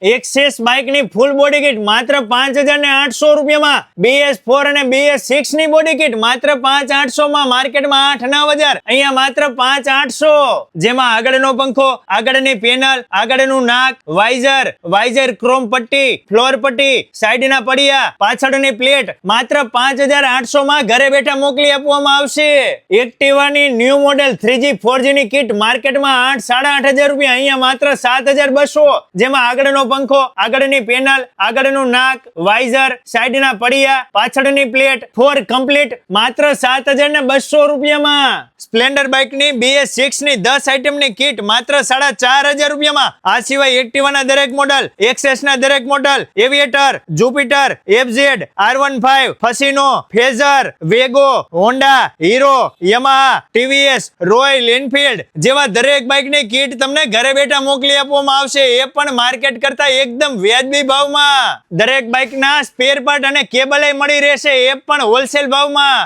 Access bike ની full body kit માત્ર 5,800 રૂપિયામાં. BS4 અને BS6 ની બોડી કિટ માત્ર 5,800 માં. માર્કેટમાં 8,9,000, અહીંયા માત્ર 5,800. જેમાં આગળનો પંખો, આગળની પેનલ, આગળનું નાક, વાઇઝર ક્રોમ પટ્ટી, ફ્લોર પટ્ટી, સાઈડના પડિયા, પાછળની પ્લેટ માત્ર 5,800 માં ઘરે બેઠા મોકલી આપવામાં આવશે. એક્ટિવાની ન્યૂ મોડેલ 3G 4G ની કિટ માર્કેટમાં 8,500 રૂપિયા, અહીંયા માત્ર 7,200. જેમાં આગળનો પંખો, આગળની પેનલ, આગળનું નાક, વાઇઝર, સાઈડના પડિયા, પાછળની પ્લેટ, ફોર કમ્પ્લીટ માત્ર 7,200 રૂપિયામાં. સ્પ્લેન્ડર બાઇકની BS6 ની 10 આઇટમની કિટ માત્ર 4,500 રૂપિયામાં. આ સિવાય એક્ટિવાના દરેક મોડલ, એક્સેસના દરેક model, Aviator, Jupiter, FZ, R15, Fascino, Fazer, Wego, Honda, Hero, Yamaha, TVS, Royal Enfield જેવા દરેક બાઇકની કિટ તમને ઘરે બેઠા મોકલી આપવામાં આવશે, એ પણ માર્કેટ કરતા એકદમ વ્યાજબી ભાવમાં. દરેક બાઇકના સ્પેર પાર્ટ અને કેબલ મળી રહેશે, એ પણ હોલસેલ ભાવમાં.